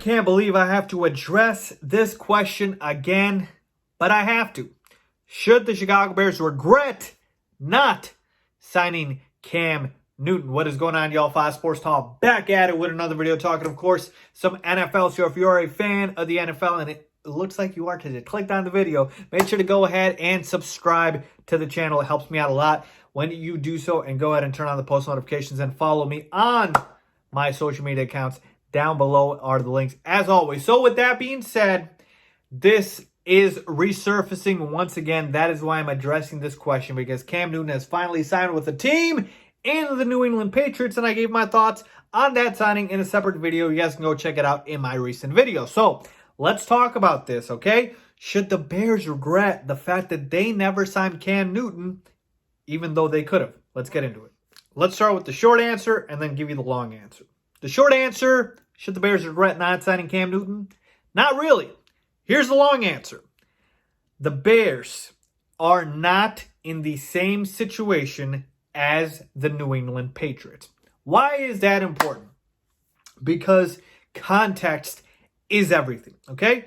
can't believe I have to address this question again, but I have to. Should the Chicago Bears regret not signing Cam Newton? What is going on, y'all? Faiz Sports Talk back at it with another video talking, of course, some NFL. So if you're a fan of the NFL, and it looks like you are because you clicked on the video, make sure to go ahead and subscribe to the channel. It helps me out a lot when you do so. And go ahead and turn on the post notifications and follow me on my social media accounts. Down below are the links, as always. So with that being said, this is resurfacing once again. That is why I'm addressing this question, because Cam Newton has finally signed with the team in the New England Patriots, and I gave my thoughts on that signing in a separate video. You guys can go check it out in my recent video. So let's talk about this, okay? Should the Bears regret the fact that they never signed Cam Newton, even though they could have? Let's get into it. Let's start with the short answer and then give you the long answer. The short answer, should the Bears regret not signing Cam Newton? Not really. Here's the long answer. The Bears are not in the same situation as the New England Patriots. Why is that important? Because context is everything, okay?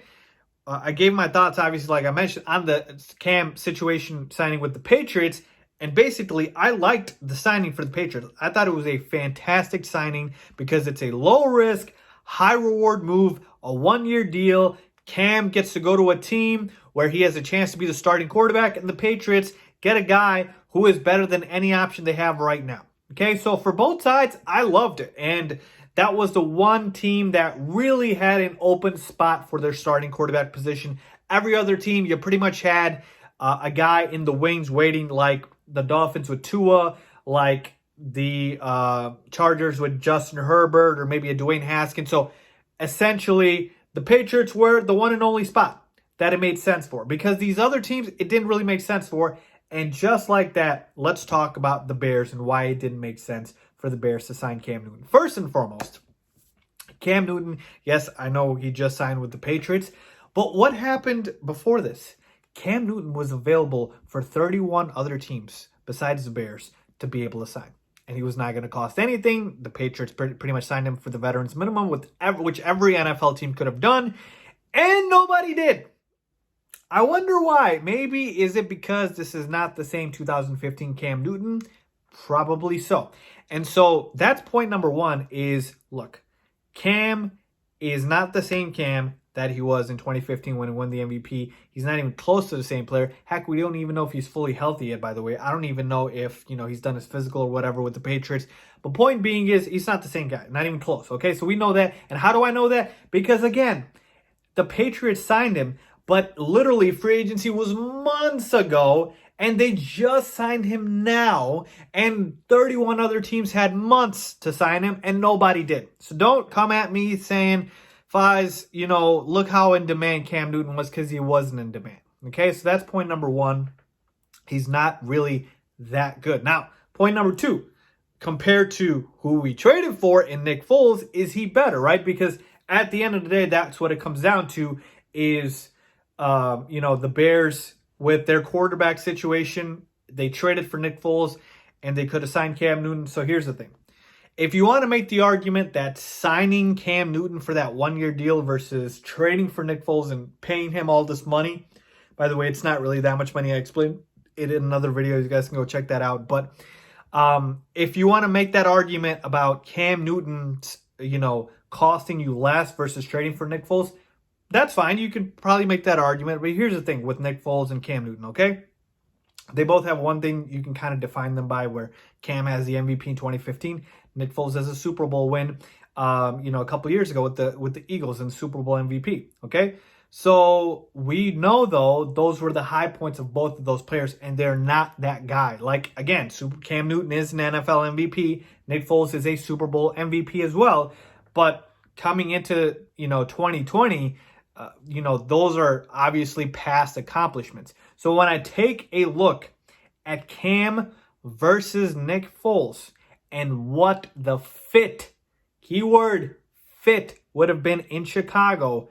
I gave my thoughts, obviously, like I mentioned, on the Cam situation signing with the Patriots. And basically, I liked the signing for the Patriots. I thought it was a fantastic signing because it's a low-risk, high-reward move, a one-year deal. Cam gets to go to a team where he has a chance to be the starting quarterback, and the Patriots get a guy who is better than any option they have right now. Okay, so for both sides, I loved it. And that was the one team that really had an open spot for their starting quarterback position. Every other team, you pretty much had a guy in the wings waiting, like the Dolphins with Tua, like the Chargers with Justin Herbert, or maybe a Dwayne Haskins. So essentially, the Patriots were the one and only spot that it made sense for, because these other teams, it didn't really make sense for. And just like that, let's talk about the Bears and why it didn't make sense for the Bears to sign Cam Newton. First and foremost, Cam Newton, yes, I know he just signed with the Patriots, but what happened before this? Cam Newton was available for 31 other teams besides the Bears to be able to sign. And he was not going to cost anything. The Patriots pretty much signed him for the veterans minimum, which every NFL team could have done. And nobody did. I wonder why. Maybe is it because this is not the same 2015 Cam Newton? Probably so. And so that's point number one is, look, Cam is not the same Cam that he was in 2015 when he won the MVP. He's not even close to the same player. Heck, we don't even know if he's fully healthy yet, by the way. I don't even know if, he's done his physical or whatever with the Patriots. But point being is, he's not the same guy. Not even close, okay? So we know that. And how do I know that? Because, again, the Patriots signed him, but literally free agency was months ago, and they just signed him now, and 31 other teams had months to sign him, and nobody did. So don't come at me saying, Faiz, look how in demand Cam Newton was, because he wasn't in demand. Okay, so that's point number one. He's not really that good. Now, point number two, compared to who we traded for in Nick Foles, is he better, right? Because at the end of the day, that's what it comes down to is, the Bears with their quarterback situation, they traded for Nick Foles and they could have signed Cam Newton. So here's the thing. If you want to make the argument that signing Cam Newton for that one-year deal versus trading for Nick Foles and paying him all this money, by the way, it's not really that much money. I explained it in another video. You guys can go check that out. But if you want to make that argument about Cam Newton, costing you less versus trading for Nick Foles, that's fine. You could probably make that argument. But here's the thing with Nick Foles and Cam Newton, okay? They both have one thing you can kind of define them by, where Cam has the MVP in 2015. Nick Foles has a Super Bowl win, a couple years ago with the Eagles and Super Bowl MVP, okay? So we know, though, those were the high points of both of those players, and they're not that guy. Like, again, Cam Newton is an NFL MVP. Nick Foles is a Super Bowl MVP as well. But coming into, 2020, those are obviously past accomplishments. So when I take a look at Cam versus Nick Foles and what the keyword fit would have been in Chicago,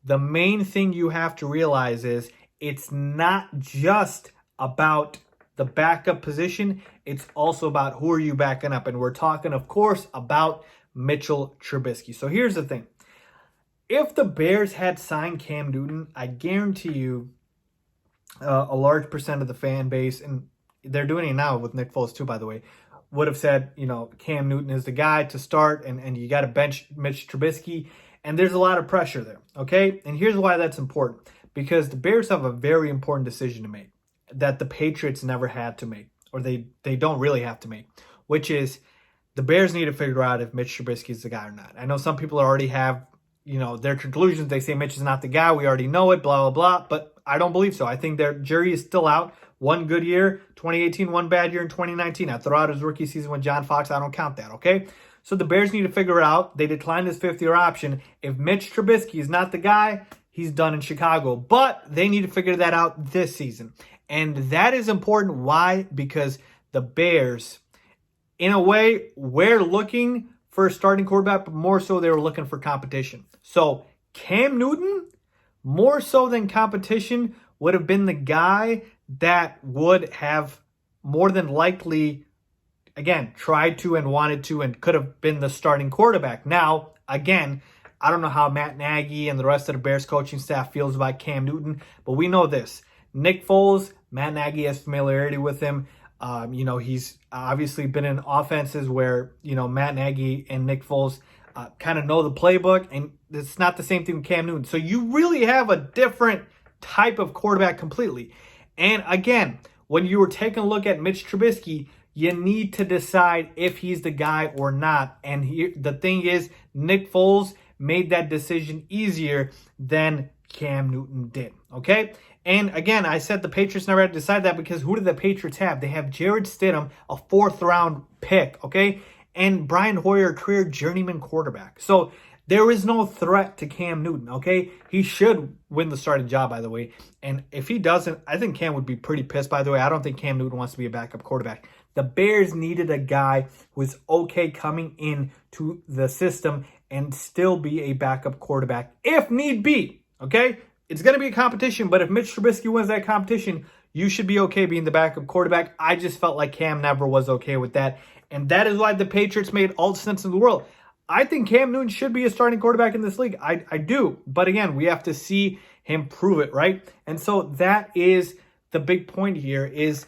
the main thing you have to realize is it's not just about the backup position. It's also about who are you backing up. And we're talking, of course, about Mitchell Trubisky. So here's the thing. if the Bears had signed Cam Newton, I guarantee you a large percent of the fan base, and they're doing it now with Nick Foles too, by the way, would have said, Cam Newton is the guy to start, and you got to bench Mitch Trubisky. And there's a lot of pressure there, okay? And here's why that's important. Because the Bears have a very important decision to make that the Patriots never had to make, or they don't really have to make, which is the Bears need to figure out if Mitch Trubisky is the guy or not. I know some people already have, their conclusions. They say Mitch is not the guy. We already know it, blah, blah, blah. But I don't believe so. I think their jury is still out. One good year, 2018, one bad year in 2019. I throw out his rookie season with John Fox. I don't count that, okay? So the Bears need to figure it out. They declined his fifth-year option. If Mitch Trubisky is not the guy, he's done in Chicago. But they need to figure that out this season. And that is important. Why? Because the Bears, in a way, we're looking for a starting quarterback, but more so they were looking for competition. So Cam Newton, more so than competition, would have been the guy that would have more than likely, again, tried to and wanted to and could have been the starting quarterback. Now, again, I don't know how Matt Nagy and the rest of the Bears coaching staff feels about Cam Newton, but we know this. Nick Foles, Matt Nagy has familiarity with him. He's obviously been in offenses where, Matt Nagy and Nick Foles kind of know the playbook, and it's not the same thing with Cam Newton. So you really have a different type of quarterback completely. And again, when you were taking a look at Mitch Trubisky, you need to decide if he's the guy or not. And here, the thing is, Nick Foles made that decision easier than Cam Newton did, okay? And again, I said the Patriots never had to decide that because who did the Patriots have? They have Jarrett Stidham, a fourth-round pick, okay? And Brian Hoyer, career journeyman quarterback. So there is no threat to Cam Newton, okay? He should win the starting job, by the way. And if he doesn't, I think Cam would be pretty pissed, by the way. I don't think Cam Newton wants to be a backup quarterback. The Bears needed a guy who was okay coming into the system and still be a backup quarterback if need be, okay? It's going to be a competition, but if Mitch Trubisky wins that competition, you should be okay being the backup quarterback. I just felt like Cam never was okay with that. And that is why the Patriots made all the sense in the world. I think Cam Newton should be a starting quarterback in this league. I do. But again, we have to see him prove it, right? And so that is the big point here is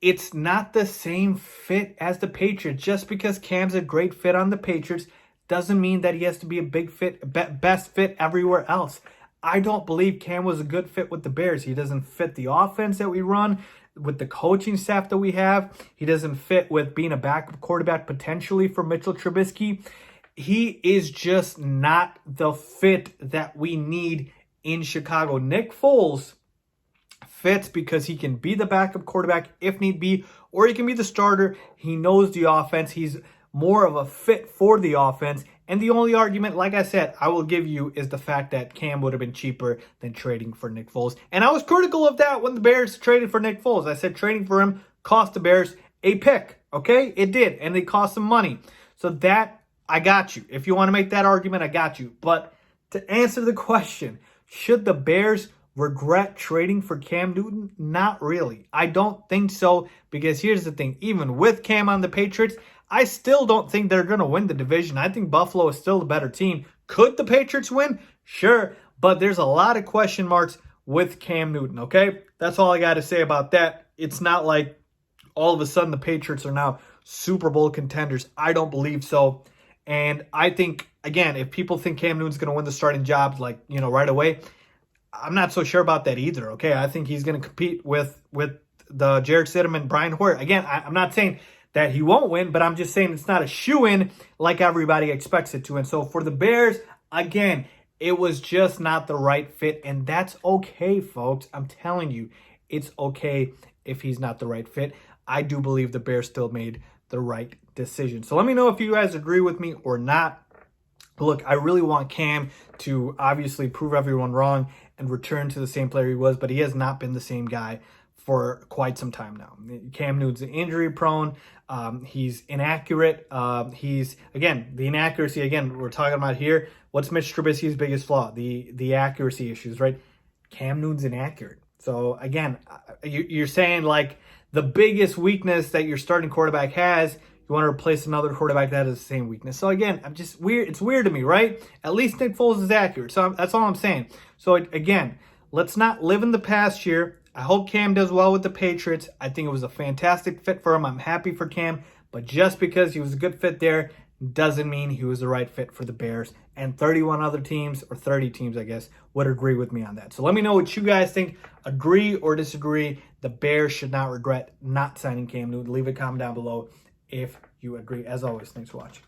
it's not the same fit as the Patriots. Just because Cam's a great fit on the Patriots doesn't mean that he has to be a big fit, best fit everywhere else. I don't believe Cam was a good fit with the Bears. He doesn't fit the offense that we run, with the coaching staff that we have. He doesn't fit with being a backup quarterback potentially for Mitchell Trubisky. He is just not the fit that we need in Chicago. Nick Foles fits because he can be the backup quarterback if need be, or he can be the starter. He knows the offense. He's more of a fit for the offense. And the only argument, like I said, I will give you is the fact that Cam would have been cheaper than trading for Nick Foles. And I was critical of that when the Bears traded for Nick Foles. I said trading for him cost the Bears a pick. Okay? It did. And it cost them money. So that, I got you. If you want to make that argument, I got you. But to answer the question, should the Bears regret trading for Cam Newton? Not really. I don't think so, because here's the thing. Even with Cam on the Patriots, I still don't think they're going to win the division. I think Buffalo is still the better team. Could the Patriots win? Sure. But there's a lot of question marks with Cam Newton, okay? That's all I got to say about that. It's not like all of a sudden the Patriots are now Super Bowl contenders. I don't believe so. And I think, again, if people think Cam Newton's going to win the starting job, right away, I'm not so sure about that either, okay? I think he's going to compete with the Jarrett Stidham and Brian Hoyer. Again, I'm not saying that he won't win, but I'm just saying it's not a shoo-in like everybody expects it to. And so for the Bears, again, it was just not the right fit, and that's okay, folks. I'm telling you, it's okay if he's not the right fit. I do believe the Bears still made the right decision. So let me know if you guys agree with me or not. Look, I really want Cam to obviously prove everyone wrong and return to the same player he was, but he has not been the same guy for quite some time now. Cam Newton's injury prone. He's inaccurate. He's, again, the inaccuracy, again, we're talking about here. What's Mitch Trubisky's biggest flaw? The accuracy issues, right? Cam Newton's inaccurate. So, again, you're saying, like, the biggest weakness that your starting quarterback has, you You want to replace another quarterback that has the same weakness. So again, I'm just weird. It's weird to me, right? At least Nick Foles is accurate. So that's all I'm saying. So again, let's not live in the past here. I hope Cam does well with the Patriots. I think it was a fantastic fit for him. I'm happy for Cam. But just because he was a good fit there doesn't mean he was the right fit for the Bears. And 31 other teams, or 30 teams, I guess, would agree with me on that. So let me know what you guys think. Agree or disagree. The Bears should not regret not signing Cam Newton. Leave a comment down below if you agree. As always, thanks for watching.